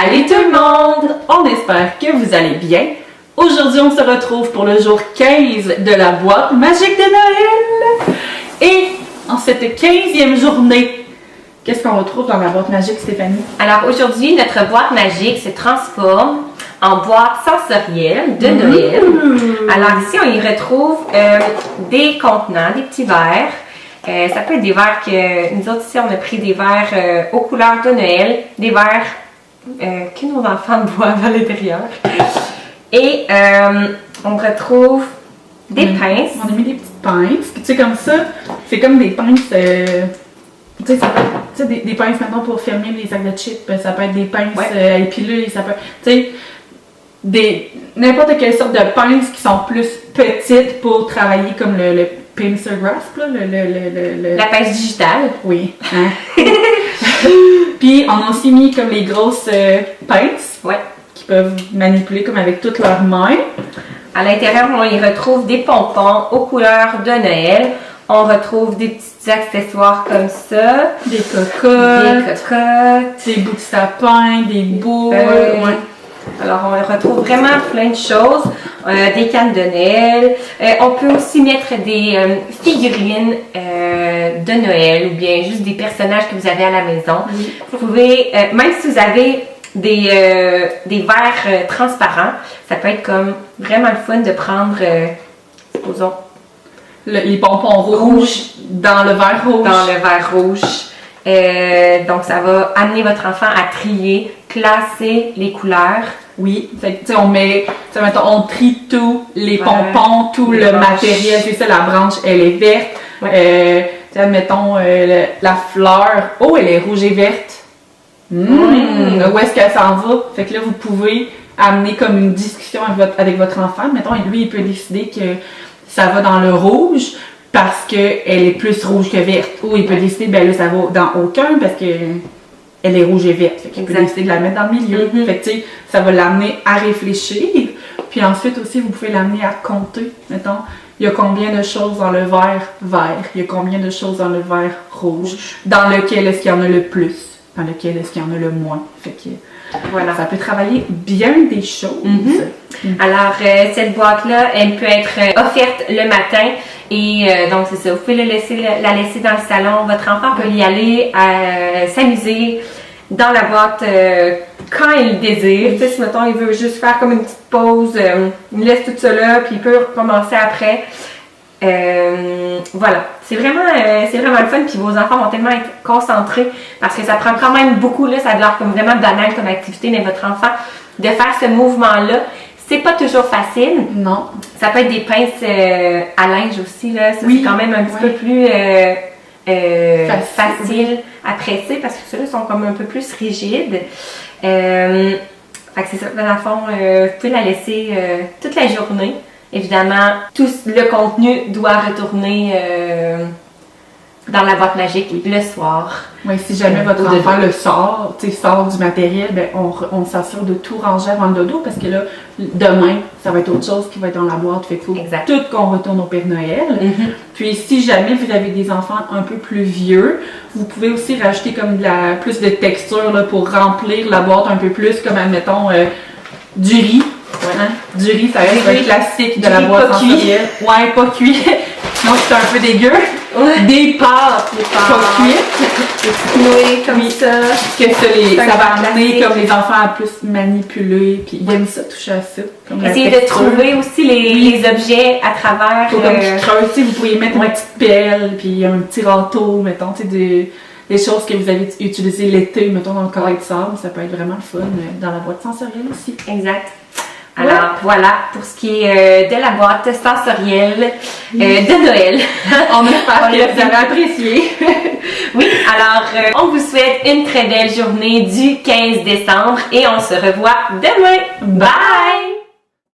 Salut tout le monde! On espère que vous allez bien. Aujourd'hui, on se retrouve pour le jour 15 de la boîte magique de Noël. Et en cette 15e journée, qu'est-ce qu'on retrouve dans la boîte magique, Stéphanie? Alors aujourd'hui, notre boîte magique se transforme en boîte sensorielle de Noël. Alors ici, on y retrouve des contenants, des petits verres. Ça peut être des verres que nous autres ici, on a pris des verres aux couleurs de Noël, des verres que nos enfants boivent à l'intérieur. Et on retrouve des pinces. On a mis des petites pinces. Tu sais, comme ça, c'est comme des pinces. Tu sais, ça peut être des pinces maintenant pour fermer les sacs de chips. Ça peut être des pinces à épiler. Ça peut, tu sais, n'importe quelle sorte de pinces qui sont plus petites pour travailler comme le pencil grasp, là, La pince digitale. Oui. Hein? Puis on a aussi mis comme les grosses pinces qui peuvent manipuler comme avec toutes leurs mains. À l'intérieur, on y retrouve des pompons aux couleurs de Noël. On retrouve des petits accessoires comme ça. Des cocottes. Des bouts de sapin, des boules. Alors, on retrouve vraiment plein de choses. Des cannes de Noël. On peut aussi mettre des figurines de Noël ou bien juste des personnages que vous avez à la maison. Vous pouvez, même si vous avez des verres transparents, ça peut être comme vraiment le fun de prendre, supposons, les pompons rouges dans le verre rouge. Dans le verre rouge. Donc, ça va amener votre enfant à trier, classer les coulures. Oui, fait que, tu sais, on trie tout, les pompons, tout le matériel, c'est ça, la branche, elle est verte. Tu sais, admettons, la fleur, elle est rouge et verte. Où est-ce qu'elle s'en va? Fait que là, vous pouvez amener comme une discussion avec votre enfant. Mettons, lui, il peut décider que ça va dans le rouge parce qu'elle est plus rouge que verte. Ou il peut décider, ben là, ça va dans aucun parce que elle est rouge et verte. Fait qu'il peut décider de la mettre dans le milieu. Fait que, tu sais, ça va l'amener à réfléchir. Puis ensuite aussi, vous pouvez l'amener à compter. Mettons, il y a combien de choses dans le verre vert? Il y a combien de choses dans le verre rouge? Dans lequel est-ce qu'il y en a le plus? Dans lequel est-ce qu'il y en a le moins? Fait que voilà, ça peut travailler bien des choses. Alors, cette boîte-là, elle peut être offerte le matin. Et donc, c'est ça. Vous pouvez la laisser dans le salon. Votre enfant peut y aller s'amuser dans la boîte quand il désire. Tu sais, si, mettons, il veut juste faire comme une petite pause, il laisse tout ça là, puis il peut recommencer après. Voilà, c'est vraiment le fun, puis vos enfants vont tellement être concentrés parce que ça prend quand même beaucoup, là, ça a l'air comme vraiment banal comme activité, mais votre enfant, de faire ce mouvement-là, c'est pas toujours facile. Non. Ça peut être des pinces à linge aussi, là, ça c'est quand même un petit peu plus facile à presser parce que ceux-là sont comme un peu plus rigides. Fait que c'est ça, dans le fond, vous pouvez la laisser toute la journée. Évidemment, tout le contenu doit retourner dans la boîte magique le soir. Oui, si jamais votre enfant le sort du matériel, ben on s'assure de tout ranger avant le dodo parce que là, demain, ça va être autre chose qui va être dans la boîte. Fait qu'il faut tout qu'on retourne au Père Noël. Puis si jamais vous avez des enfants un peu plus vieux, vous pouvez aussi rajouter comme plus de texture là, pour remplir la boîte un peu plus, comme admettons du riz. Du riz, ça reste un classique de la boîte sensorielle. Ouais, pas cuit. Sinon, c'est un peu dégueu. Des pâtes pas cuites. Nouées comme ça. Que ça va amener comme les enfants à plus manipuler. Puis ils aiment ça, toucher à ça. Essayez de trouver aussi les objets à travers. Comme qui creusent, vous pourriez mettre une petite pelle, puis un petit râteau, mettons, des choses que vous avez utilisées l'été, mettons, dans le carré de sable. Ça peut être vraiment le fun dans la boîte sensorielle aussi. Exact. Alors voilà pour ce qui est de la boîte sensorielle de Noël. On espère que vous avez apprécié. Oui, alors on vous souhaite une très belle journée du 15 décembre et on se revoit demain. Bye!